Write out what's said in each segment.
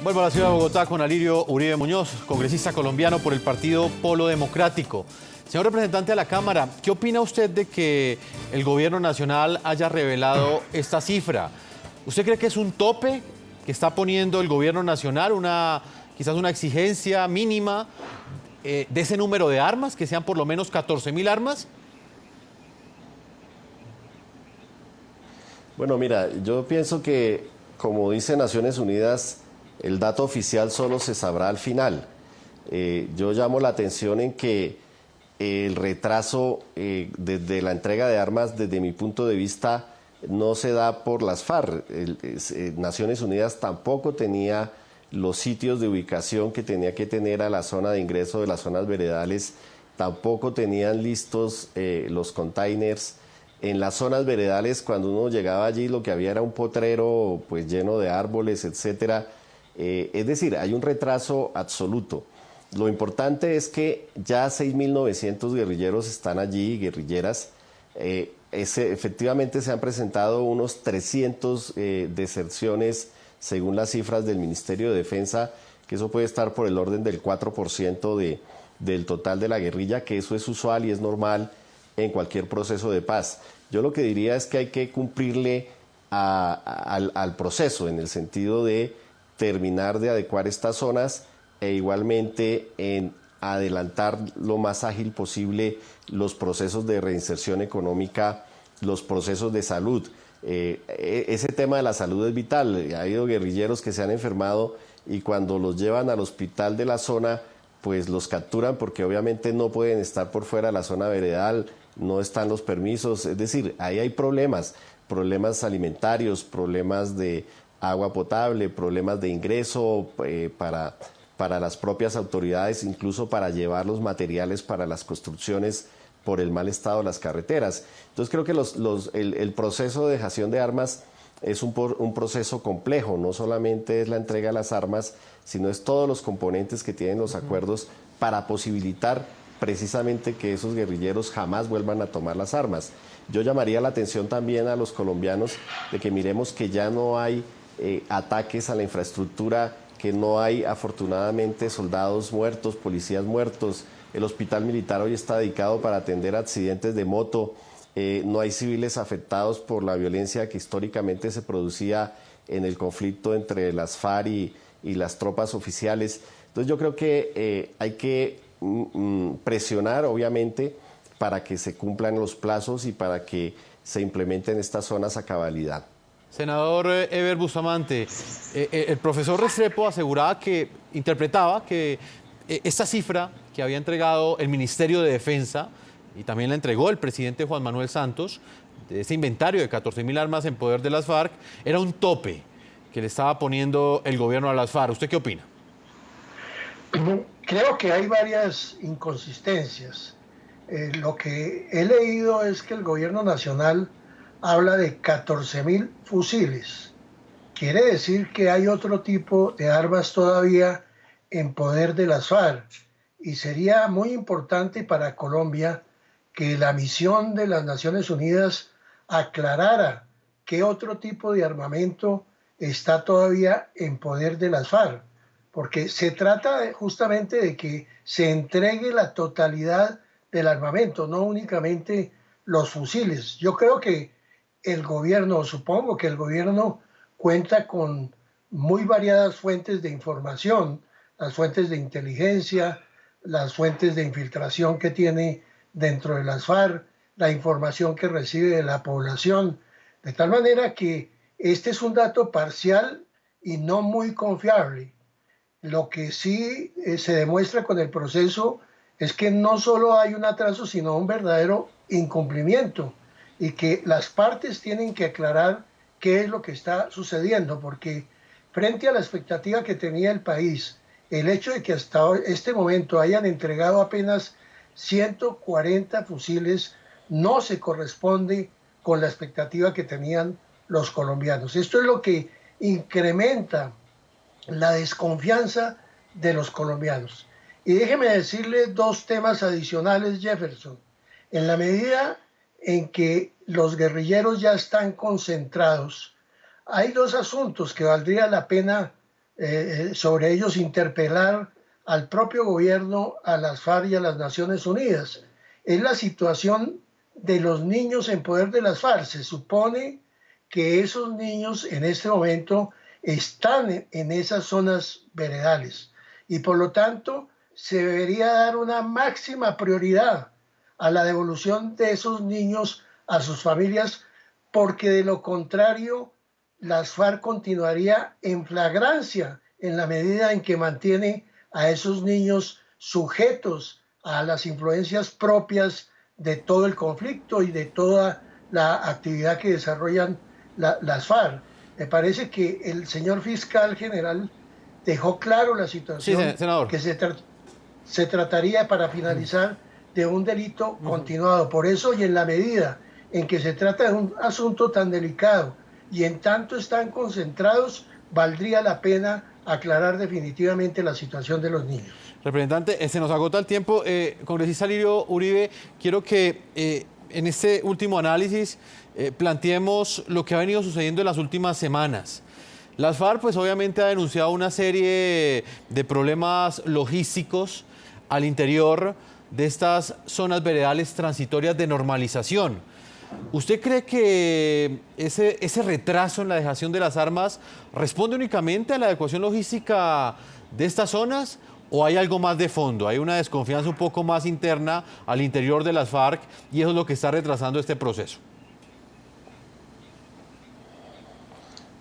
Vuelvo a la ciudad de Bogotá con Alirio Uribe Muñoz, congresista colombiano por el partido Polo Democrático. Señor representante de la Cámara, ¿qué opina usted de que el gobierno nacional haya revelado esta cifra? ¿Usted cree que es un tope que está poniendo el gobierno nacional, quizás una exigencia mínima de ese número de armas, que sean por lo menos 14.000 armas? Bueno, mira, yo pienso que, como dice Naciones Unidas, el dato oficial solo se sabrá al final. Yo llamo la atención en que el retraso desde la entrega de armas, desde mi punto de vista, no se da por las FARC. Naciones Unidas tampoco tenía los sitios de ubicación que tenía que tener a la zona de ingreso de las zonas veredales, tampoco tenían listos los containers. En las zonas veredales, cuando uno llegaba allí, lo que había era un potrero pues lleno de árboles, etcétera. Es decir, hay un retraso absoluto. Lo importante es que ya 6.900 guerrilleros están allí, guerrilleras. Efectivamente se han presentado unos 300 deserciones según las cifras del Ministerio de Defensa, que eso puede estar por el orden del 4% del total de la guerrilla, que eso es usual y es normal en cualquier proceso de paz. Yo lo que diría es que hay que cumplirle al proceso, en el sentido de terminar de adecuar estas zonas e igualmente en adelantar lo más ágil posible los procesos de reinserción económica, los procesos de salud. Ese tema de la salud es vital. Ha habido guerrilleros que se han enfermado y cuando los llevan al hospital de la zona, pues los capturan porque obviamente no pueden estar por fuera de la zona veredal, no están los permisos. Es decir, ahí hay problemas alimentarios, problemas de agua potable, problemas de ingreso para las propias autoridades, incluso para llevar los materiales para las construcciones por el mal estado de las carreteras. Entonces creo que el proceso de dejación de armas es un proceso complejo, no solamente es la entrega de las armas, sino es todos los componentes que tienen los acuerdos para posibilitar precisamente que esos guerrilleros jamás vuelvan a tomar las armas. Yo llamaría la atención también a los colombianos de que miremos que ya no hay ataques a la infraestructura, que no hay afortunadamente soldados muertos, policías muertos. El hospital militar hoy está dedicado para atender accidentes de moto. No hay civiles afectados por la violencia que históricamente se producía en el conflicto entre las FARC y las tropas oficiales. Entonces yo creo que hay que presionar, obviamente, para que se cumplan los plazos y para que se implementen estas zonas a cabalidad. Senador Eber Bustamante, el profesor Restrepo interpretaba que esta cifra que había entregado el Ministerio de Defensa y también la entregó el presidente Juan Manuel Santos, de ese inventario de 14.000 armas en poder de las FARC, era un tope que le estaba poniendo el gobierno a las FARC. ¿Usted qué opina? Creo que hay varias inconsistencias. Lo que he leído es que el gobierno nacional habla de 14.000 fusiles. Quiere decir que hay otro tipo de armas todavía en poder de las FARC. Y sería muy importante para Colombia que la misión de las Naciones Unidas aclarara qué otro tipo de armamento está todavía en poder de las FARC. Porque se trata justamente de que se entregue la totalidad del armamento, no únicamente los fusiles. Yo creo que supongo que el gobierno cuenta con muy variadas fuentes de información, las fuentes de inteligencia, las fuentes de infiltración que tiene dentro de las FARC, la información que recibe de la población, de tal manera que este es un dato parcial y no muy confiable. Lo que sí se demuestra con el proceso es que no solo hay un atraso, sino un verdadero incumplimiento y que las partes tienen que aclarar qué es lo que está sucediendo, porque frente a la expectativa que tenía el país, el hecho de que hasta este momento hayan entregado apenas 140 fusiles no se corresponde con la expectativa que tenían los colombianos. Esto es lo que incrementa la desconfianza de los colombianos. Y déjeme decirle dos temas adicionales, Jefferson. En la medida en que los guerrilleros ya están concentrados, hay dos asuntos que valdría la pena sobre ellos interpelar al propio gobierno, a las FARC y a las Naciones Unidas. Es la situación de los niños en poder de las FARC. Se supone que esos niños en este momento están en esas zonas veredales y por lo tanto se debería dar una máxima prioridad a la devolución de esos niños a sus familias, porque de lo contrario las FARC continuaría en flagrancia en la medida en que mantiene a esos niños sujetos a las influencias propias de todo el conflicto y de toda la actividad que desarrollan las FARC. Me parece que el señor fiscal general dejó claro la situación, Sí, senador. que se trataría, para finalizar, de un delito continuado. Por eso, y en la medida en que se trata de un asunto tan delicado y en tanto están concentrados, valdría la pena aclarar definitivamente la situación de los niños. Representante, se nos agota el tiempo. Congresista Lirio Uribe, quiero que en este último análisis planteemos lo que ha venido sucediendo en las últimas semanas. Las FARC, pues obviamente ha denunciado una serie de problemas logísticos al interior de estas zonas veredales transitorias de normalización. ¿Usted cree que ese retraso en la dejación de las armas responde únicamente a la adecuación logística de estas zonas o hay algo más de fondo? Hay una desconfianza un poco más interna al interior de las FARC y eso es lo que está retrasando este proceso.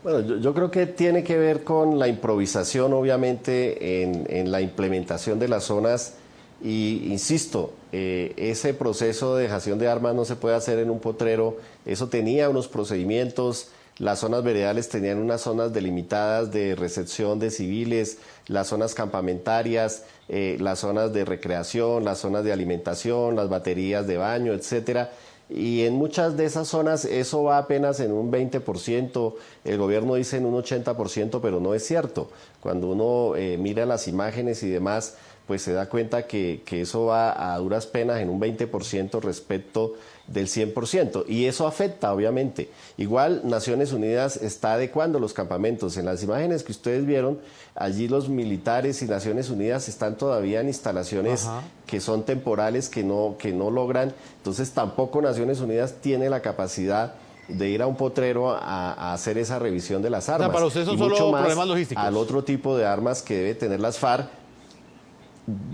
Bueno, yo creo que tiene que ver con la improvisación, obviamente, en la implementación de las zonas. Y insisto, ese proceso de dejación de armas no se puede hacer en un potrero. Eso tenía unos procedimientos. Las zonas veredales tenían unas zonas delimitadas de recepción de civiles, las zonas campamentarias, las zonas de recreación, las zonas de alimentación, las baterías de baño, etcétera. Y en muchas de esas zonas eso va apenas en un 20%, el gobierno dice en un 80%, pero no es cierto. Cuando uno mira las imágenes y demás, pues se da cuenta que eso va a duras penas en un 20% respecto del 100%. Y eso afecta, obviamente. Igual Naciones Unidas está adecuando los campamentos. En las imágenes que ustedes vieron, allí los militares y Naciones Unidas están todavía en instalaciones que son temporales, que no logran. Entonces tampoco Naciones Unidas tiene la capacidad de ir a un potrero a hacer esa revisión de las armas. O sea, para ustedes son y solo mucho más problemas logísticos. al otro tipo de armas que debe tener las FARC.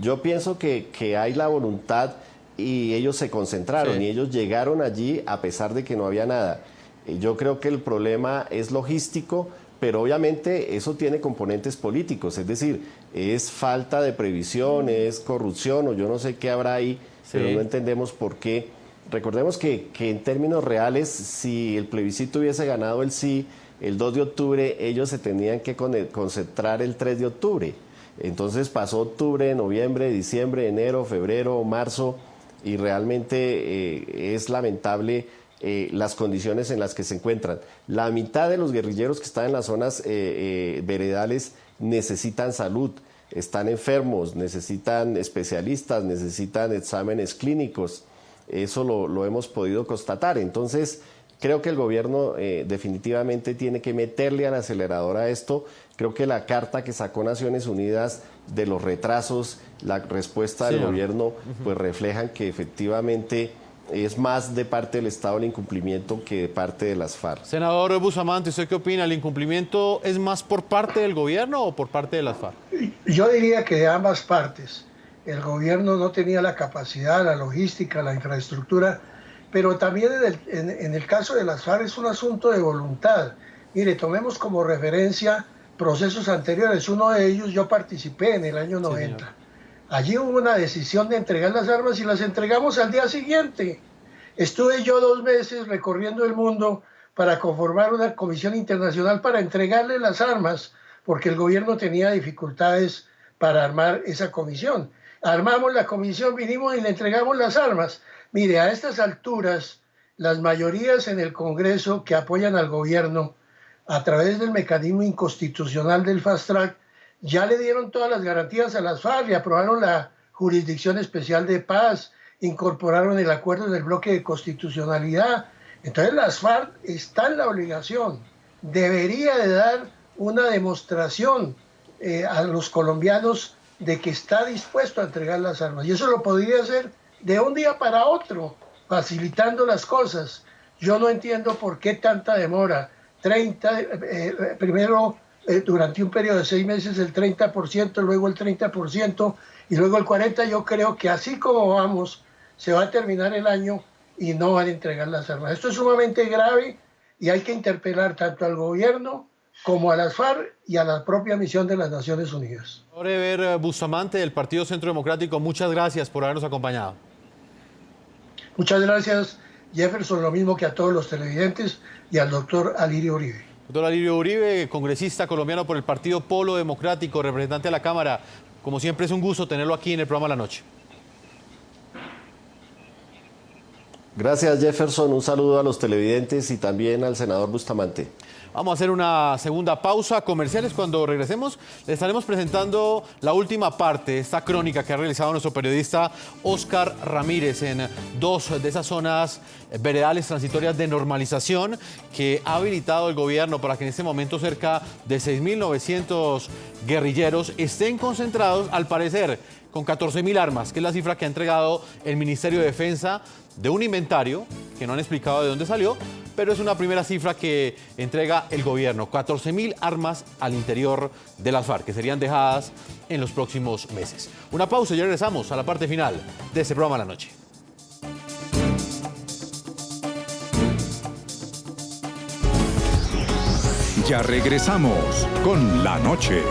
Yo pienso que hay la voluntad y ellos se concentraron y ellos llegaron allí a pesar de que no había nada. Yo creo que el problema es logístico, pero obviamente eso tiene componentes políticos, es decir, es falta de previsión, es corrupción o yo no sé qué habrá ahí, pero no entendemos por qué. Recordemos que en términos reales, si el plebiscito hubiese ganado el sí, el 2 de octubre, ellos se tenían que concentrar el 3 de octubre. Entonces pasó octubre, noviembre, diciembre, enero, febrero, marzo, y realmente es lamentable las condiciones en las que se encuentran. La mitad de los guerrilleros que están en las zonas veredales necesitan salud, están enfermos, necesitan especialistas, necesitan exámenes clínicos. Eso lo hemos podido constatar. Entonces, creo que el gobierno definitivamente tiene que meterle al acelerador a esto. Creo que la carta que sacó Naciones Unidas de los retrasos, la respuesta del gobierno, pues reflejan que efectivamente es más de parte del Estado el incumplimiento que de parte de las FARC. Senador Bustamante, ¿usted qué opina? ¿El incumplimiento es más por parte del gobierno o por parte de las FARC? Yo diría que de ambas partes. El gobierno no tenía la capacidad, la logística, la infraestructura, pero también en el caso de las FARC es un asunto de voluntad. Mire, tomemos como referencia procesos anteriores. Uno de ellos yo participé en el año 90. Sí, allí hubo una decisión de entregar las armas y las entregamos al día siguiente. Estuve yo 2 meses recorriendo el mundo para conformar una comisión internacional para entregarle las armas, porque el gobierno tenía dificultades para armar esa comisión. Armamos la comisión, vinimos y le entregamos las armas. Mire, a estas alturas, las mayorías en el Congreso que apoyan al gobierno a través del mecanismo inconstitucional del Fast Track, ya le dieron todas las garantías a las FARC y aprobaron la Jurisdicción Especial de Paz, incorporaron el acuerdo del bloque de constitucionalidad. Entonces las FARC están en la obligación, debería de dar una demostración a los colombianos de que está dispuesto a entregar las armas. Y eso lo podría hacer de un día para otro, facilitando las cosas. Yo no entiendo por qué tanta demora. Primero, durante un periodo de 6 meses, el 30%, luego el 30% y luego el 40%. Yo creo que así como vamos, se va a terminar el año y no van a entregar las armas. Esto es sumamente grave y hay que interpelar tanto al gobierno como a las FARC y a la propia misión de las Naciones Unidas. Ever Bustamante, del Partido Centro Democrático, muchas gracias por habernos acompañado. Muchas gracias, Jefferson, lo mismo que a todos los televidentes y al doctor Alirio Uribe. Doctor Alirio Uribe, congresista colombiano por el Partido Polo Democrático, representante de la Cámara. Como siempre es un gusto tenerlo aquí en el programa La Noche. Gracias, Jefferson. Un saludo a los televidentes y también al senador Bustamante. Vamos a hacer una segunda pausa comerciales. Cuando regresemos, le estaremos presentando la última parte de esta crónica que ha realizado nuestro periodista Oscar Ramírez en 2 de esas zonas veredales transitorias de normalización que ha habilitado el gobierno para que en este momento cerca de 6.900 guerrilleros estén concentrados, al parecer, con 14.000 armas, que es la cifra que ha entregado el Ministerio de Defensa de un inventario que no han explicado de dónde salió, pero es una primera cifra que entrega el gobierno. 14.000 armas al interior de las FARC, que serían dejadas en los próximos meses. Una pausa y ya regresamos a la parte final de este programa La Noche. Ya regresamos con La Noche.